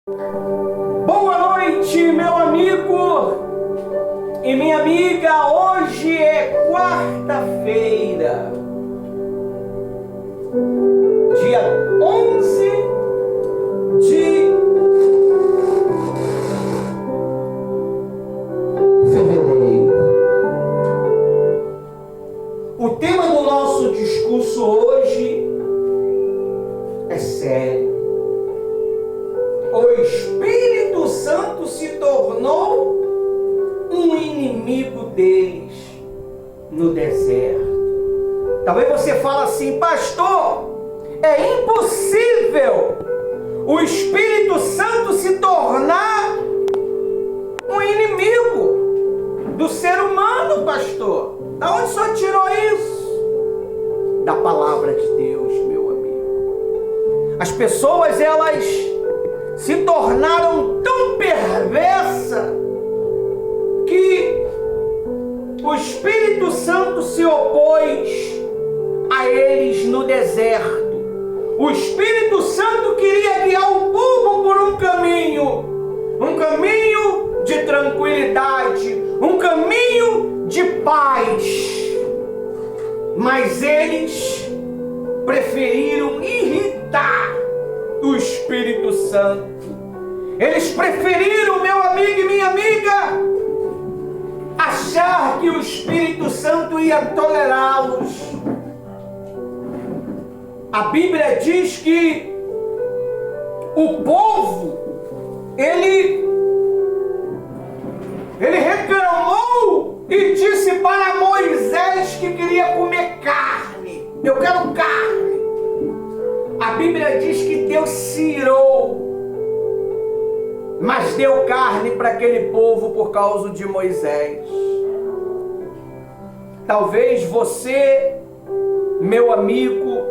Boa noite, meu amigo e minha amiga. Hoje é quarta-feira, dia 11 de fevereiro. O tema do nosso discurso hoje é sério. O Espírito Santo se tornou um inimigo deles no deserto. Talvez você fale assim: pastor, é impossível o Espírito Santo se tornar um inimigo do ser humano, pastor. Da onde o senhor tirou isso? Da palavra de Deus, meu amigo. As pessoas, elas se tornaram tão perversas que o Espírito Santo se opôs a eles no deserto. O Espírito Santo queria guiar o povo por um caminho de tranquilidade, um caminho de paz, mas eles preferiram irritar o Espírito Santo. Eles preferiram, meu amigo e minha amiga, achar que o Espírito Santo ia tolerá-los. A Bíblia diz que o povo, ele reclamou e disse para Moisés que queria comer carne. Eu quero carne. A Bíblia diz que Deus se irou, mas deu carne para aquele povo por causa de Moisés. Talvez você, meu amigo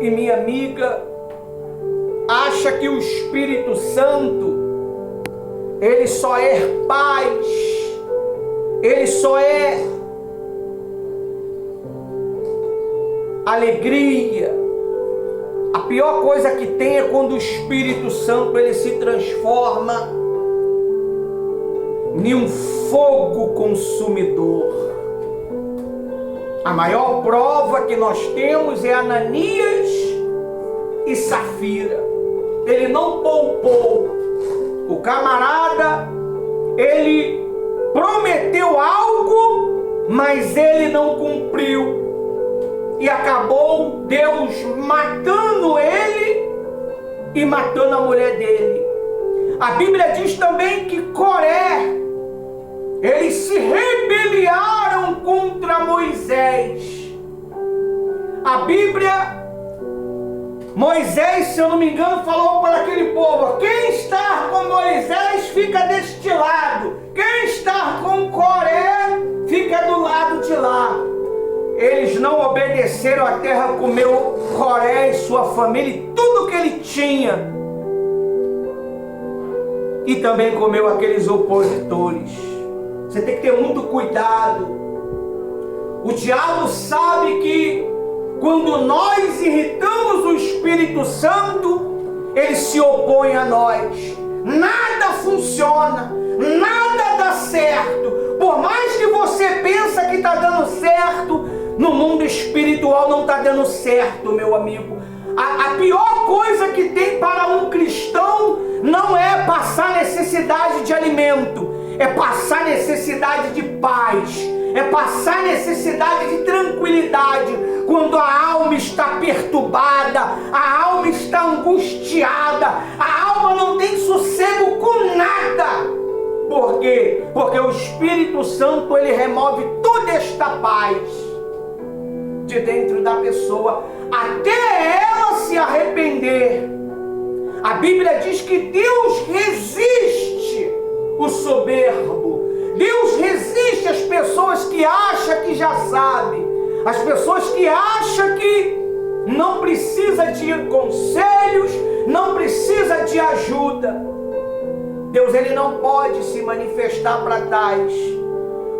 e minha amiga, acha que o Espírito Santo, ele só é paz, ele só é alegria. A pior coisa que tem é quando o Espírito Santo ele se transforma em um fogo consumidor. A maior prova que nós temos é Ananias e Safira. Ele não poupou. O camarada, ele prometeu algo, mas ele não cumpriu. E acabou Deus matando ele e matando a mulher dele. A Bíblia diz também que Coré, eles se rebelaram contra Moisés. A Bíblia, Moisés, se eu não me engano, falou para aquele povo: quem está com Moisés fica deste lado, quem está com Coré fica do lado de lá. Eles não obedeceram, a terra comeu Coré e sua família e tudo que ele tinha. E também comeu aqueles opositores. Você tem que ter muito cuidado. O diabo sabe que quando nós irritamos o Espírito Santo, ele se opõe a nós. Nada funciona, nada dá certo. Por mais que você pensa que está dando certo, no mundo espiritual não está dando certo, meu amigo. A pior coisa que tem para um cristão não é passar necessidade de alimento, é passar necessidade de paz, é passar necessidade de tranquilidade. Quando a alma está perturbada, a alma está angustiada, a alma não tem sossego com nada. Por quê? Porque o Espírito Santo, ele remove toda esta paz de dentro da pessoa, até ela se arrepender. A Bíblia diz que Deus resiste o soberbo. Deus resiste às pessoas que acham que já sabem, as pessoas que acham que não precisa de conselhos, não precisa de ajuda. Deus, ele não pode se manifestar para tais,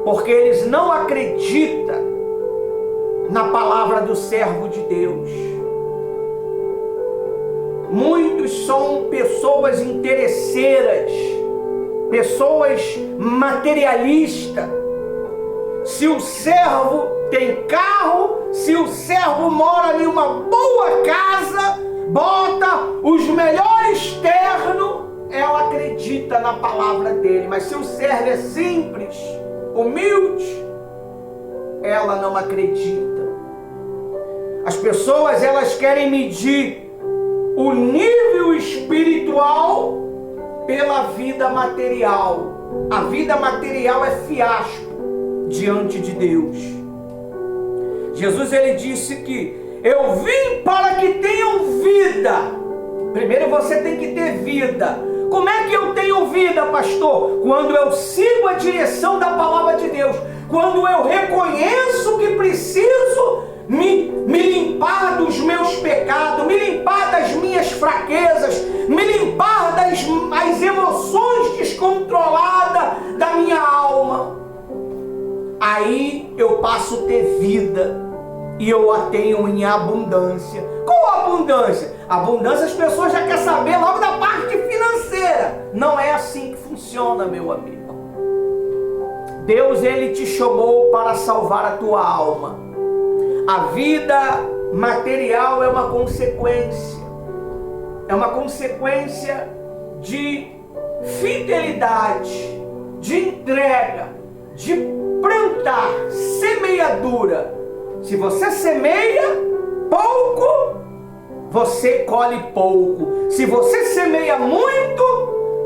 porque eles não acreditam na palavra do servo de Deus. muitos são pessoas interesseiras, pessoas materialistas. Se o servo tem carro, se o servo mora em uma boa casa, bota os melhores ternos, ela acredita na palavra dele. Mas se o servo é simples, humilde, ela não acredita. As pessoas, elas querem medir o nível espiritual pela vida material. A vida material é fiasco diante de Deus. Jesus, ele disse que eu vim para que tenham vida. Primeiro você tem que ter vida. Como é que eu tenho vida, pastor? Quando eu sigo a direção da palavra de Deus. Quando eu reconheço que preciso me limpar dos meus pecados, me limpar das minhas fraquezas, me limpar das emoções descontroladas da minha alma. Aí eu passo a ter vida e eu a tenho em abundância. Qual abundância? Abundância as pessoas já querem saber logo da parte financeira. Não é assim que funciona, meu amigo. Deus, ele te chamou para salvar a tua alma. A vida material é uma consequência. É uma consequência de fidelidade, de entrega, de plantar, semeadura. Se você semeia pouco, você colhe pouco. Se você semeia muito,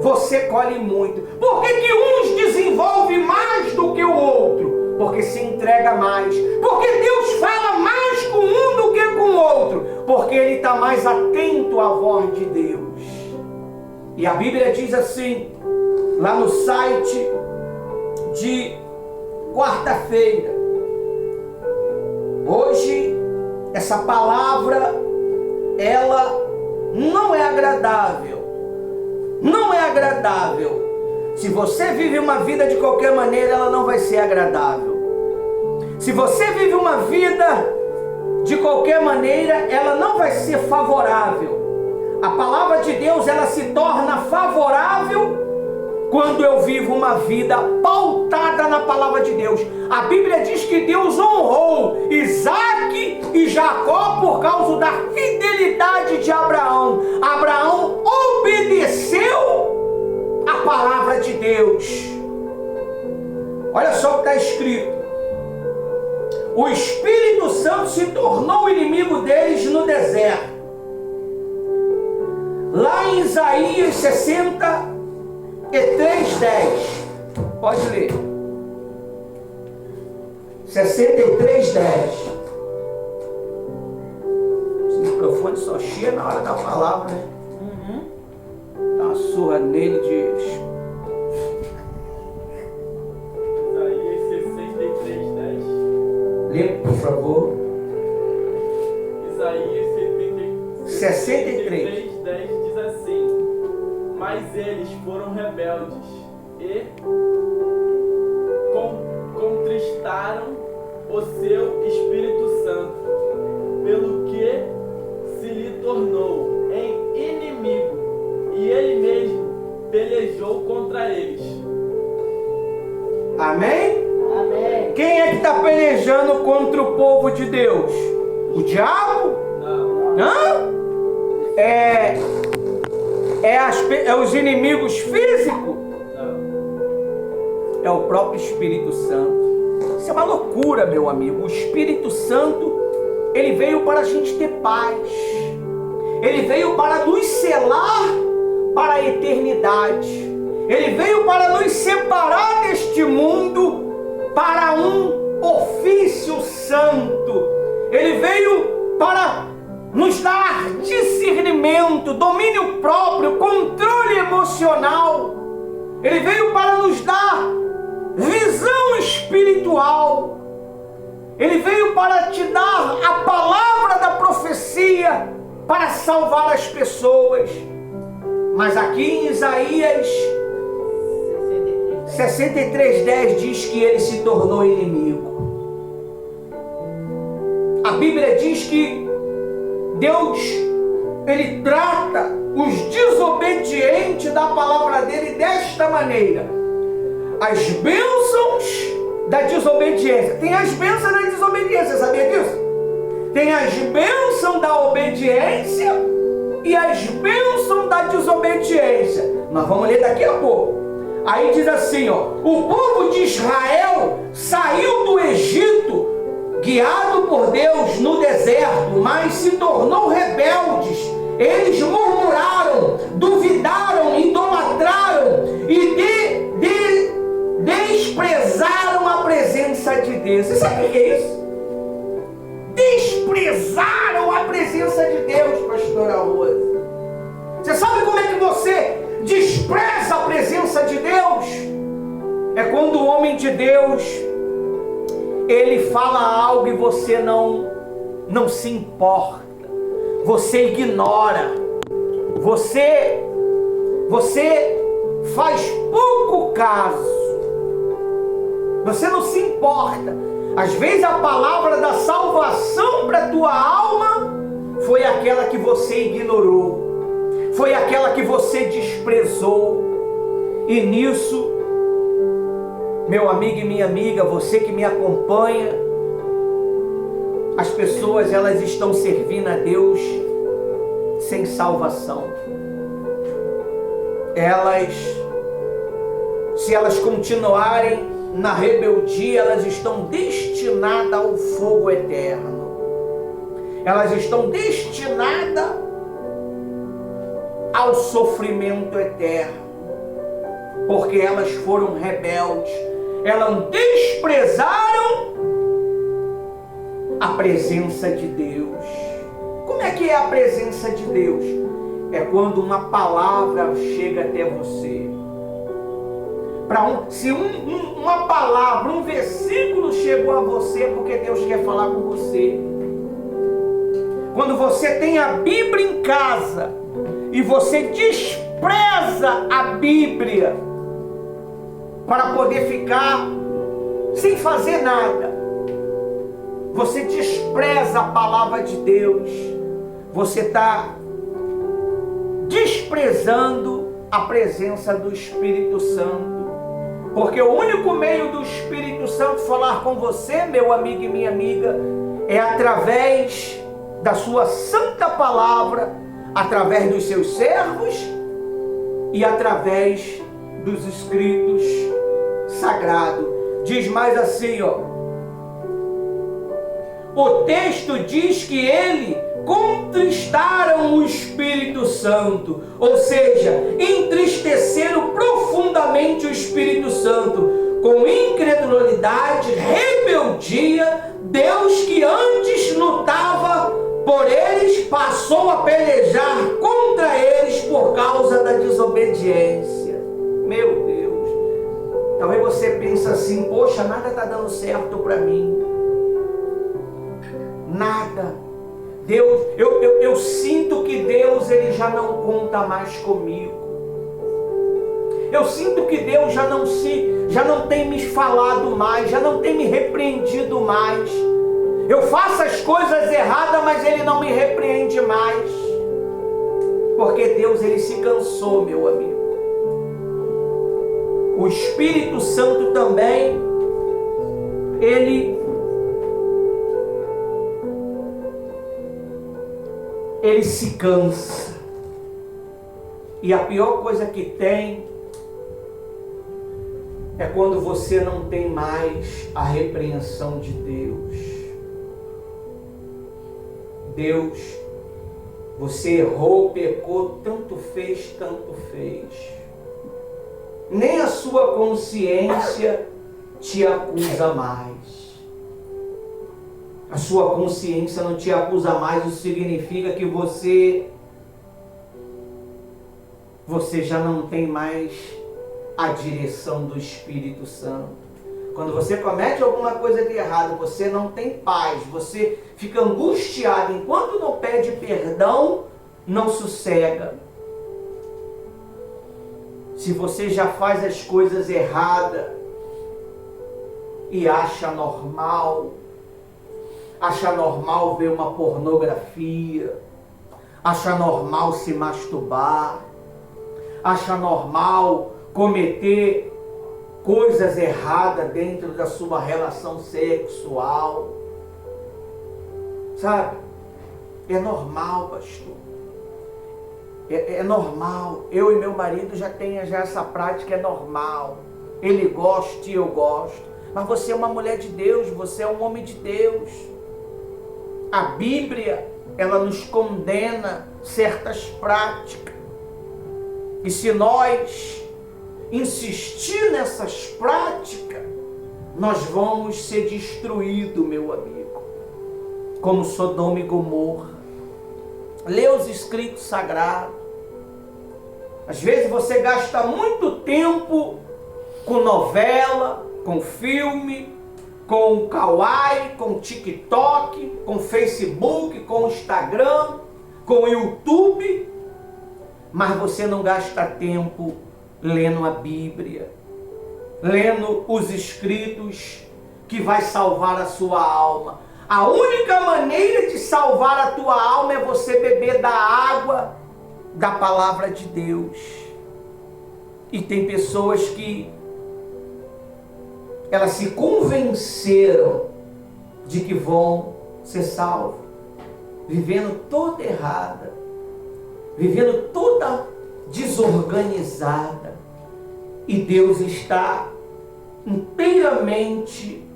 você colhe muito. Por que uns desenvolvem mais do que o outro? Porque se entrega mais. Porque Deus fala mais com um do que com o outro. Porque ele está mais atento à voz de Deus. E a Bíblia diz assim, lá no site de quarta-feira: hoje, essa palavra, ela não é agradável. Não é agradável. Se você vive uma vida de qualquer maneira, ela não vai ser agradável. Se você vive uma vida de qualquer maneira, ela não vai ser favorável. A palavra de Deus, ela se torna favorável quando eu vivo uma vida pautada na palavra de Deus. A Bíblia diz que Deus honrou Isaac e Jacó por causa da fidelidade de Abraão. Abraão obedeceu a palavra de Deus. Olha só o que está escrito: o Espírito Santo se tornou inimigo deles no deserto. Lá em Isaías 63:10. Pode ler. 63:10. Esse microfone só chia na hora da palavra, né? Dá uma surra nele de... Isaías 63:10. Lê, por favor. Isaías 63:10 diz assim: mas eles foram rebeldes e contristaram o seu Espírito Santo, pelo que se lhe tornou em inimigo, e ele mesmo pelejou contra eles. Amém? Amém. Quem é que está pelejando contra o povo de Deus? O diabo? Não. Hã? É os inimigos físicos? Não. É o próprio Espírito Santo. Isso é uma loucura, meu amigo. O Espírito Santo, ele veio para a gente ter paz. Ele veio para nos selar para a eternidade. Ele veio para nos separar deste mundo para um ofício santo. Ele veio para nos dar discernimento, domínio próprio, controle emocional. Ele veio para nos dar visão espiritual. Ele veio para te dar a palavra da profecia para salvar as pessoas. Mas aqui em Isaías 63:10 diz que ele se tornou inimigo. A Bíblia diz que Deus ele trata os desobedientes da palavra dele desta maneira: as bênçãos da desobediência. Tem as bênçãos da desobediência, sabia disso? Tem as bênçãos da obediência e as bênçãos da desobediência. Nós vamos ler daqui a pouco. Aí diz assim, ó: o povo de Israel saiu do Egito guiado por Deus no deserto, mas se tornou rebeldes. Eles murmuraram, duvidaram, idolatraram e desprezaram a presença de Deus. Você sabe o que é isso? Desprezaram a presença de Deus, pastora Rosa. Você sabe como é que você despreza a presença de Deus? É quando o homem de Deus, ele fala algo e você não se importa, você ignora, você faz pouco caso, você não se importa. Às vezes a palavra da salvação para a tua alma foi aquela que você ignorou, foi aquela que você desprezou. E nisso, meu amigo e minha amiga, você que me acompanha, as pessoas, elas estão servindo a Deus sem salvação. Se elas continuarem na rebeldia, elas estão destinadas ao fogo eterno. Elas estão destinadas ao sofrimento eterno, porque elas foram rebeldes. Elas desprezaram a presença de Deus. Como é que é a presença de Deus? É quando uma palavra chega até você. Se uma palavra, um versículo chegou a você, é porque Deus quer falar com você. Quando você tem a Bíblia em casa e você despreza a Bíblia para poder ficar sem fazer nada, você despreza a palavra de Deus, você está desprezando a presença do Espírito Santo. Porque o único meio do Espírito Santo falar com você, meu amigo e minha amiga, é através da sua santa palavra, através dos seus servos e através dos escritos sagrados. Diz mais assim, ó: o texto diz que ele contristaram o Espírito Santo, ou seja, entristeceram profundamente o Espírito Santo, com incredulidade, rebeldia. Deus, que antes lutava por eles, passou a pelejar contra eles por causa da desobediência. Meu Deus, talvez você pense assim: poxa, nada está dando certo para mim, nada. Deus, eu sinto que Deus, ele já não conta mais comigo. Eu sinto que Deus já não tem me falado mais, já não tem me repreendido mais. Eu faço as coisas erradas, mas ele não me repreende mais. Porque Deus, ele se cansou, meu amigo. O Espírito Santo também, ele se cansa. E a pior coisa que tem é quando você não tem mais a repreensão de Deus. Deus, você errou, pecou, tanto fez. Nem a sua consciência te acusa mais. A sua consciência não te acusa mais, isso significa que você já não tem mais a direção do Espírito Santo. Quando você comete alguma coisa de errado, você não tem paz, você fica angustiado, enquanto não pede perdão, não sossega. Se você já faz as coisas erradas e acha normal ver uma pornografia, acha normal se masturbar, acha normal cometer coisas erradas dentro da sua relação sexual. Sabe? É normal, pastor. É normal. Eu e meu marido já temos essa prática, é normal. Ele gosta e eu gosto. Mas você é uma mulher de Deus, você é um homem de Deus. A Bíblia, ela nos condena certas práticas. E se nós insistir nessas práticas, nós vamos ser destruídos, meu amigo. Como Sodoma e Gomorra. Lê os escritos sagrados. Às vezes você gasta muito tempo com novela, com filme, com Kawaii, com TikTok, com Facebook, com Instagram, com YouTube, mas você não gasta tempo lendo a Bíblia, lendo os escritos que vai salvar a sua alma. A única maneira de salvar a tua alma é você beber da água da palavra de Deus. E tem pessoas que elas se convenceram de que vão ser salvas, vivendo toda errada, vivendo toda desorganizada, e Deus está inteiramente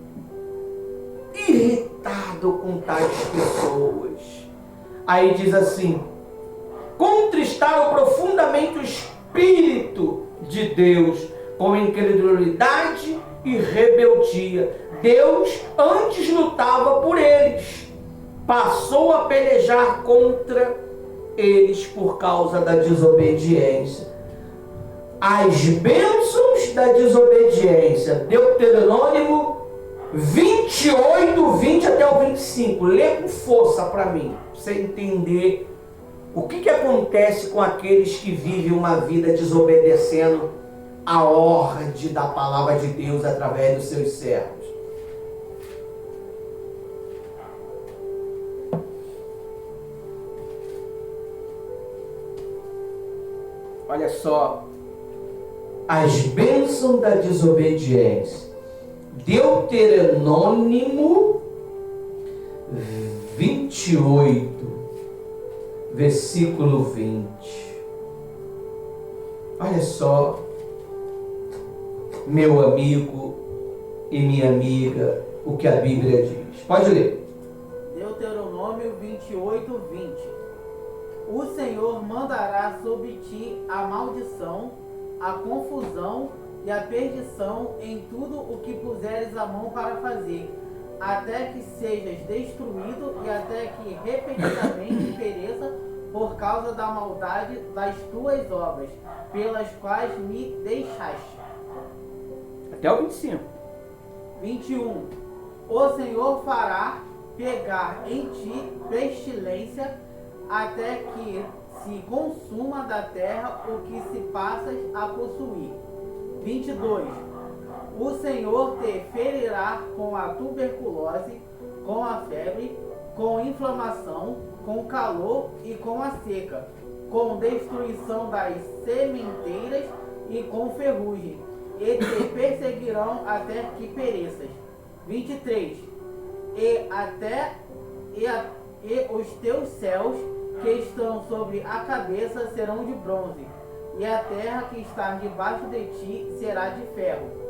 irritado com tais pessoas. Aí diz assim: contristaram profundamente o Espírito de Deus com incredulidade e rebeldia. Deus antes lutava por eles, passou a pelejar contra eles por causa da desobediência. As bênçãos da desobediência. Deuteronômio 28, 20 até o 25. Lê com força para mim, para você entender o que acontece com aqueles que vivem uma vida desobedecendo a ordem da palavra de Deus através dos seus servos. Olha só, as bênçãos da desobediência. Deuteronômio 28, versículo 20. Olha só, meu amigo e minha amiga, o que a Bíblia diz. Pode ler. Deuteronômio 28, 20. O Senhor mandará sobre ti a maldição, a confusão e a perdição em tudo o que puseres a mão para fazer, até que sejas destruído e até que repentinamente pereça por causa da maldade das tuas obras, pelas quais me deixaste. Até o 25. 21. O Senhor fará pegar em ti pestilência, até que se consuma da terra o que se passas a possuir. 22. O Senhor te ferirá com a tuberculose, com a febre, com inflamação, com calor e com a seca, com destruição das sementeiras e com ferrugem, e te perseguirão até que pereças. 23. E os teus céus que estão sobre a cabeça serão de bronze, e a terra que está debaixo de ti será de ferro.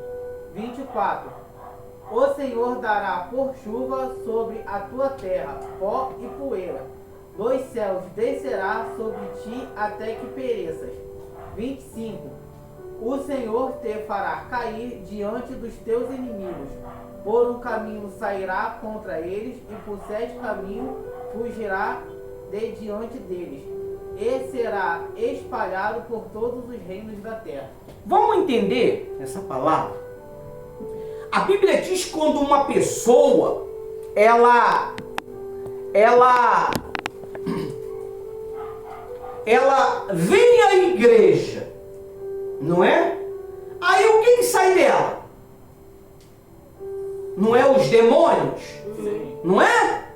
24. O Senhor dará por chuva sobre a tua terra pó e poeira. Dos céus descerá sobre ti até que pereças. 25. O Senhor te fará cair diante dos teus inimigos. Por um caminho sairá contra eles, e por 7 caminhos fugirá de diante deles, e será espalhado por todos os reinos da terra. Vamos entender essa palavra? A Bíblia diz que quando uma pessoa ela vem à igreja, não é? Aí o que sai dela? Não é os demônios? Sim. Não é?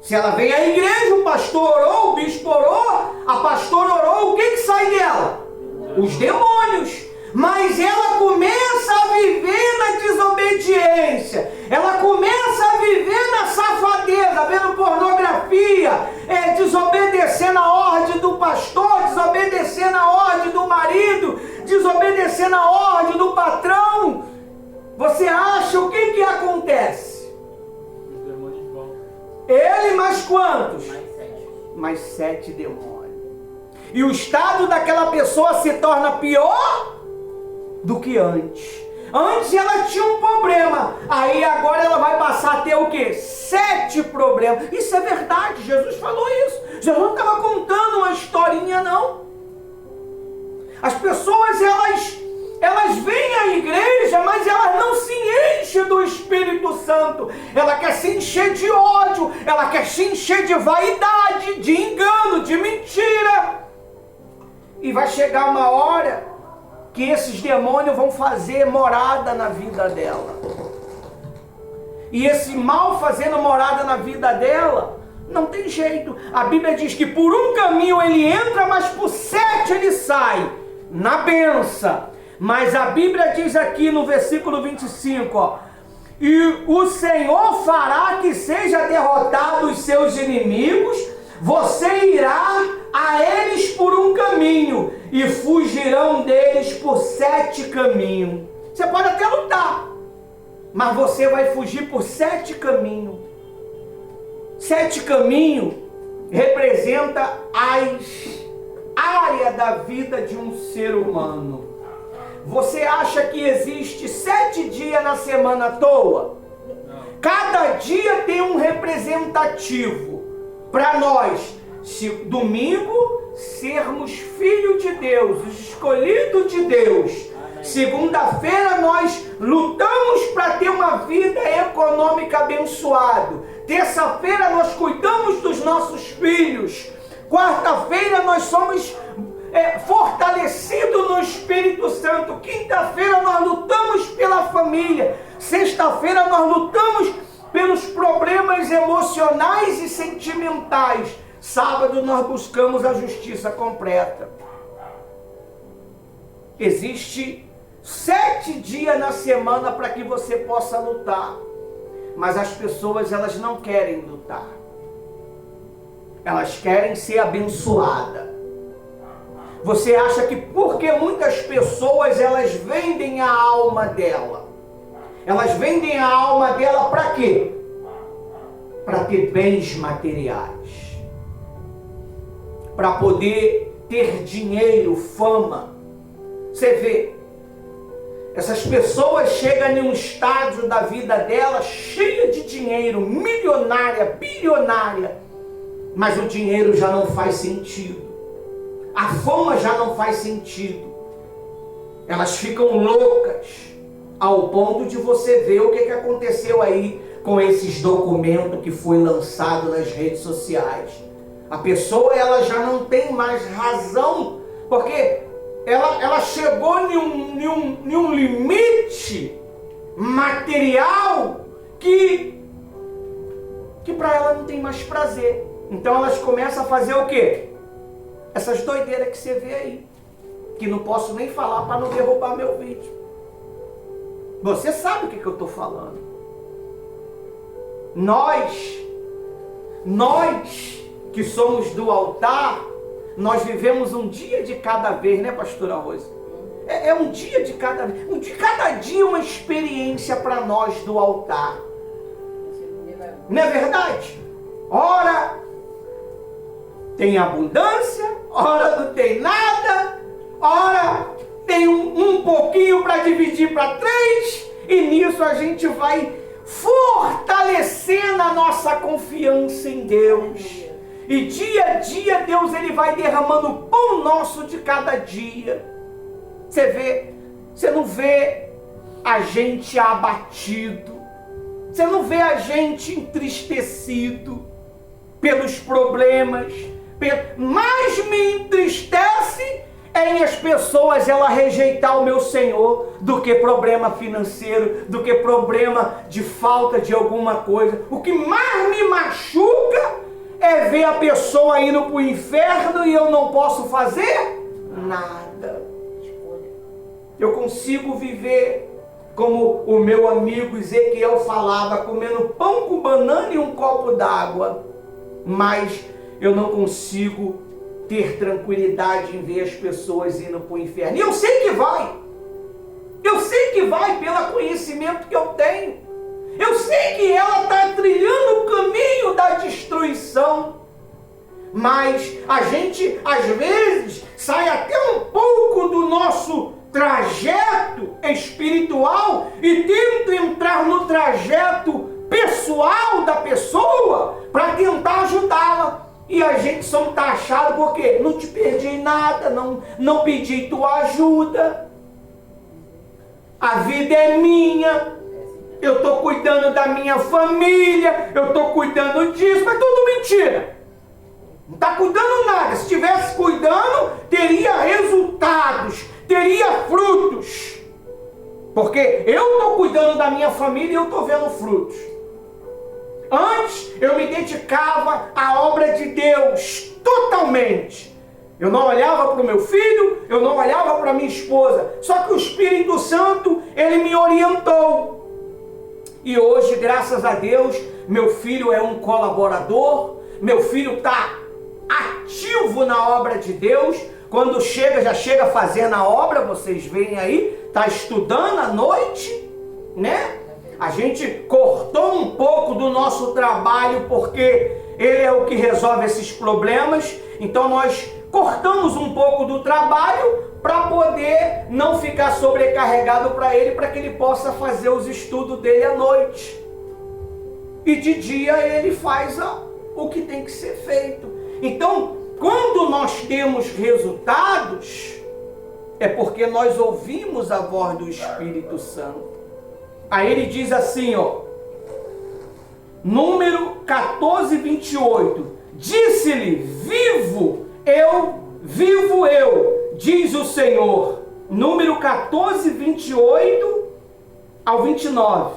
Se ela vem à igreja, o pastor orou, o bispo orou, a pastora orou, o que sai dela? Os demônios. Mas ela começa a viver na desobediência, ela começa a viver na safadeza, vendo pornografia, desobedecendo a ordem do pastor, desobedecendo a ordem do marido, desobedecendo a ordem do patrão. Você acha o que acontece? Os demônios vão. Ele mais quantos? Mais 7. Mais 7 demônios. E o estado daquela pessoa se torna pior do que antes. Antes ela tinha um problema, aí agora ela vai passar a ter o quê? 7 problemas. Isso é verdade, Jesus falou isso. Jesus não estava contando uma historinha, não. As pessoas, elas vêm à igreja, mas elas não se enchem do Espírito Santo. Ela quer se encher de ódio, ela quer se encher de vaidade, de engano, de mentira. E vai chegar uma hora que esses demônios vão fazer morada na vida dela. E esse mal fazendo morada na vida dela, não tem jeito. A Bíblia diz que por um caminho ele entra, mas por 7 ele sai, na benção. Mas a Bíblia diz aqui no versículo 25, e o Senhor fará que seja derrotado os seus inimigos, você irá a eles por um caminho, e fugirão deles por 7 caminhos. Você pode até lutar, mas você vai fugir por 7 caminhos. 7 caminhos representa as áreas da vida de um ser humano. Você acha que existe 7 dias na semana à toa? Não. Cada dia tem um representativo. Para nós, domingo, sermos filhos de Deus, os escolhidos de Deus. Segunda-feira nós lutamos para ter uma vida econômica abençoada. Terça-feira nós cuidamos dos nossos filhos. Quarta-feira nós somos fortalecidos no Espírito Santo. Quinta-feira nós lutamos pela família. Sexta-feira nós lutamos pelos problemas emocionais e sentimentais. Sábado nós buscamos a justiça completa. Existe 7 dias na semana para que você possa lutar. Mas as pessoas, elas não querem lutar. Elas querem ser abençoadas. Você acha que porque muitas pessoas, elas vendem a alma dela. Elas vendem a alma dela para quê? Para ter bens materiais. Para poder ter dinheiro, fama. Você vê, essas pessoas chegam em um estágio da vida dela cheia de dinheiro, milionária, bilionária, mas o dinheiro já não faz sentido. A fama já não faz sentido. Elas ficam loucas, ao ponto de você ver o que aconteceu aí com esses documentos que foi lançado nas redes sociais. A pessoa, ela já não tem mais razão, porque ela chegou em um limite material que para ela não tem mais prazer. Então elas começam a fazer o quê? Essas doideiras que você vê aí, que não posso nem falar para não derrubar meu vídeo. Você sabe o que eu estou falando. Nós que somos do altar, nós vivemos um dia de cada vez, né, pastora Rose? É um dia de cada vez. De cada dia uma experiência para nós do altar. Não é verdade? Ora tem abundância, ora não tem nada, ora tem um pouquinho para dividir para 3, e nisso a gente vai fortalecendo a nossa confiança em Deus. E dia a dia Deus, ele vai derramando o pão nosso de cada dia. Você não vê a gente abatido, você não vê a gente entristecido pelos problemas, mas me entristece é em as pessoas ela rejeitar o meu Senhor do que problema financeiro, do que problema de falta de alguma coisa. O que mais me machuca é ver a pessoa indo para o inferno e eu não posso fazer nada. Eu consigo viver como o meu amigo Ezequiel falava, comendo pão com banana e um copo d'água, mas eu não consigo ter tranquilidade em ver as pessoas indo para o inferno. E eu sei que vai. Eu sei que vai pelo conhecimento que eu tenho. Eu sei que ela está trilhando o caminho da destruição. Mas a gente, às vezes, sai até um pouco do nosso trajeto espiritual e tenta entrar no trajeto pessoal da pessoa para tentar ajudá-la. E a gente somos taxados porque não te perdi em nada, não pedi tua ajuda. A vida é minha, eu estou cuidando da minha família, eu estou cuidando disso, mas tudo mentira. Não está cuidando nada. Se estivesse cuidando, teria resultados, teria frutos. Porque eu estou cuidando da minha família e eu estou vendo frutos. Antes eu me dedicava à obra de Deus totalmente. Eu não olhava para o meu filho, eu não olhava para minha esposa. Só que o Espírito Santo, ele me orientou. E hoje, graças a Deus, meu filho é um colaborador, meu filho está ativo na obra de Deus. Quando chega, já chega fazendo a obra, vocês veem aí, está estudando à noite, né? A gente cortou um pouco do nosso trabalho porque ele é o que resolve esses problemas. Então nós cortamos um pouco do trabalho para poder não ficar sobrecarregado para ele, para que ele possa fazer os estudos dele à noite. E de dia ele faz o que tem que ser feito. Então, quando nós temos resultados, é porque nós ouvimos a voz do Espírito Santo. Aí ele diz assim, ó, número 14, 28. Disse-lhe, vivo eu, diz o Senhor. Número 14, 28 ao 29.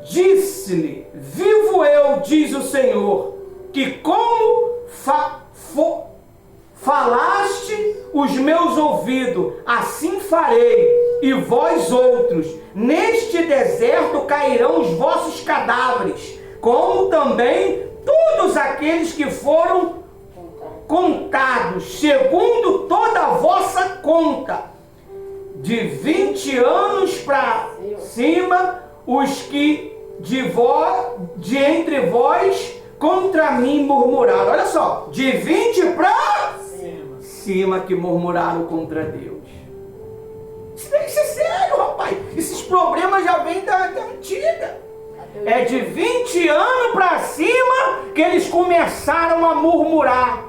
Disse-lhe, vivo eu, diz o Senhor, que como falaste os meus ouvidos, assim farei. E vós outros, neste deserto cairão os vossos cadáveres, como também todos aqueles que foram contados, segundo toda a vossa conta. De 20 anos para cima, os que de entre vós contra mim murmuraram. Olha só, de 20 para cima que murmuraram contra Deus. Isso tem que ser sério, rapaz. Esses problemas já vêm da antiga. É de 20 anos para cima que eles começaram a murmurar.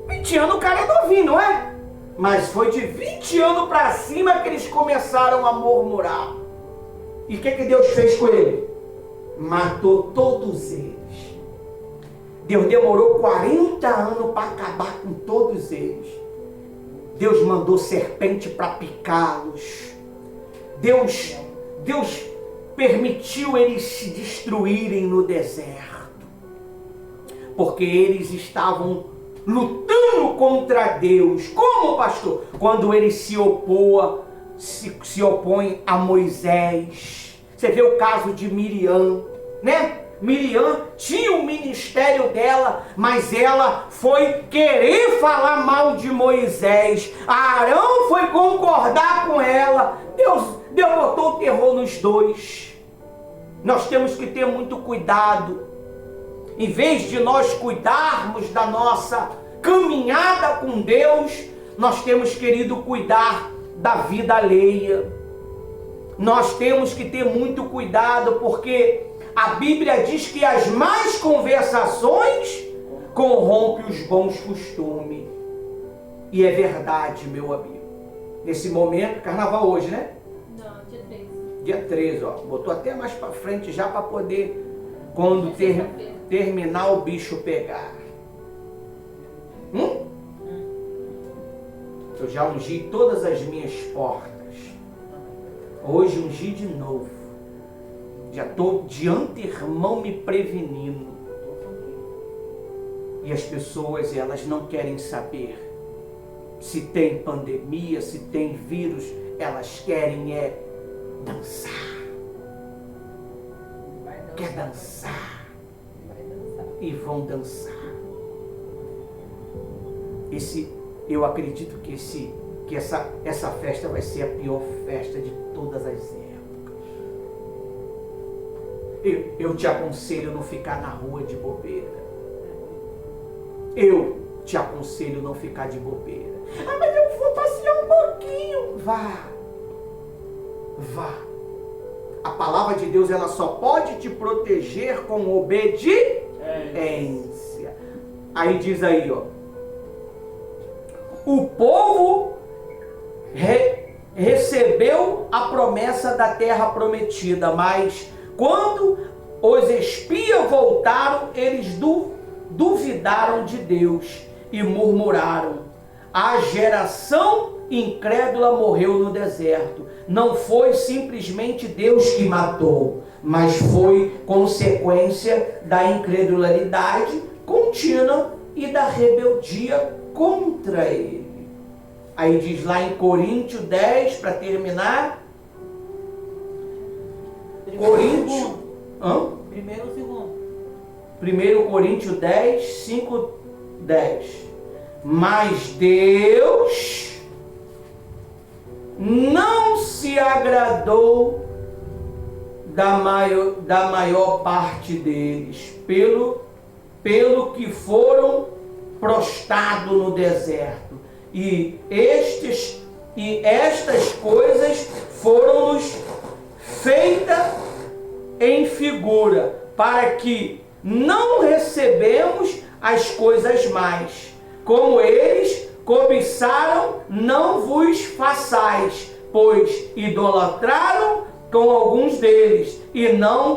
20 anos o cara é novinho, não é? Mas foi de 20 anos para cima que eles começaram a murmurar. E o que Deus fez com ele? Matou todos eles. Deus demorou 40 anos para acabar com todos eles. Deus mandou serpente para picá-los. Deus permitiu eles se destruírem no deserto. Porque eles estavam lutando contra Deus. Como, pastor? Quando eles se opõem a Moisés. Você vê o caso de Miriam, né? Miriam tinha o ministério dela, mas ela foi querer falar mal de Moisés. Arão foi concordar com ela. Deus botou o terror nos dois. Nós temos que ter muito cuidado. Em vez de nós cuidarmos da nossa caminhada com Deus, nós temos querido cuidar da vida alheia. Nós temos que ter muito cuidado, porque a Bíblia diz que as más conversações corrompem os bons costumes. E é verdade, meu amigo. Nesse momento, carnaval hoje, né? Não, dia 13. Dia 13, ó. Botou até mais para frente já para poder, quando terminar, o bicho pegar. Eu já ungi todas as minhas portas. Hoje ungi de novo. Já estou de antemão me prevenindo. E as pessoas, elas não querem saber se tem pandemia, se tem vírus. Elas querem é dançar. Quer dançar. E vão dançar. Eu acredito que essa festa vai ser a pior festa de todas as épocas. Eu te aconselho não ficar na rua de bobeira. Eu te aconselho não ficar de bobeira. Ah, mas eu vou passear um pouquinho. Vá. A palavra de Deus, ela só pode te proteger com obediência. Aí diz aí, ó. O povo recebeu a promessa da terra prometida, mas quando os espias voltaram, eles duvidaram de Deus e murmuraram. A geração incrédula morreu no deserto. Não foi simplesmente Deus que matou, mas foi consequência da incredulidade contínua e da rebeldia contra ele. Aí diz lá em Coríntios 10, para terminar. Coríntios. Primeiro ou segundo? 1 Coríntios 10, 5, 10. Mas Deus não se agradou da maior parte deles, pelo que foram prostrados no deserto. E estas coisas foram-nos feitas em figura, para que não recebemos as coisas mais. Como eles cobiçaram, não vos façais, pois idolatraram com alguns deles, e não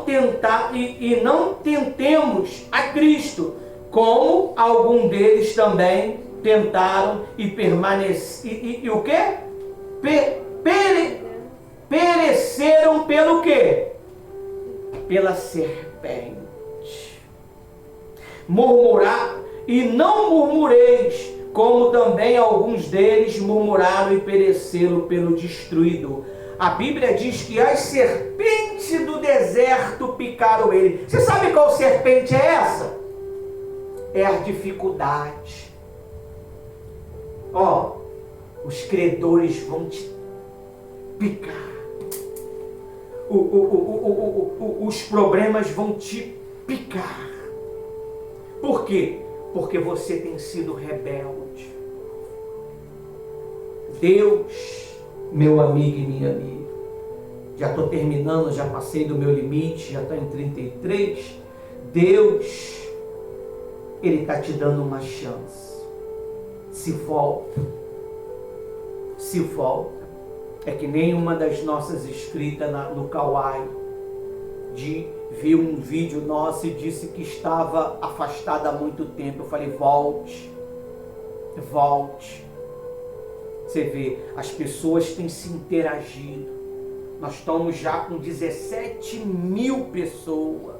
tentemos a Cristo, como algum deles também tentaram e permaneceram. E o quê? Pereceram pelo quê? Pela serpente. Murmurar, e não murmureis, como também alguns deles murmuraram e pereceram pelo destruidor. A Bíblia diz que as serpentes do deserto picaram ele. Você sabe qual serpente é essa? É a dificuldade. Ó, os credores vão te picar. Os problemas vão te picar. Por quê? Porque você tem sido rebelde. Deus, meu amigo e minha amiga, já estou terminando, já passei do meu limite, já estou em 33. Deus, Ele está te dando uma chance. Se volta. Se volta. É que nem uma das nossas inscritas no Kauai viu um vídeo nosso e disse que estava afastada há muito tempo. Eu falei, volte. Volte. Você vê, as pessoas têm se interagido. Nós estamos já com 17 mil pessoas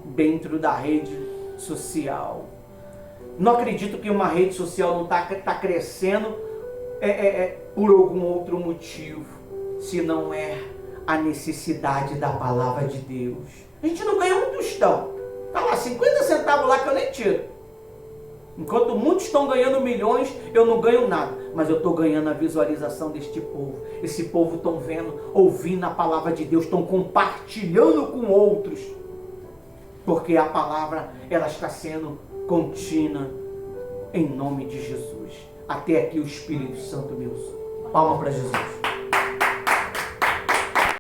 dentro da rede social. Não acredito que uma rede social não está crescendo por algum outro motivo, se não é a necessidade da palavra de Deus. A gente não ganha um tostão. Está lá 50 centavos lá que eu nem tiro. Enquanto muitos estão ganhando milhões, eu não ganho nada. Mas eu estou ganhando a visualização deste povo. Esse povo estão vendo, ouvindo a palavra de Deus, estão compartilhando com outros. Porque a palavra, ela está sendo contínua em nome de Jesus. Até aqui o Espírito Santo me usou. Palma para Jesus.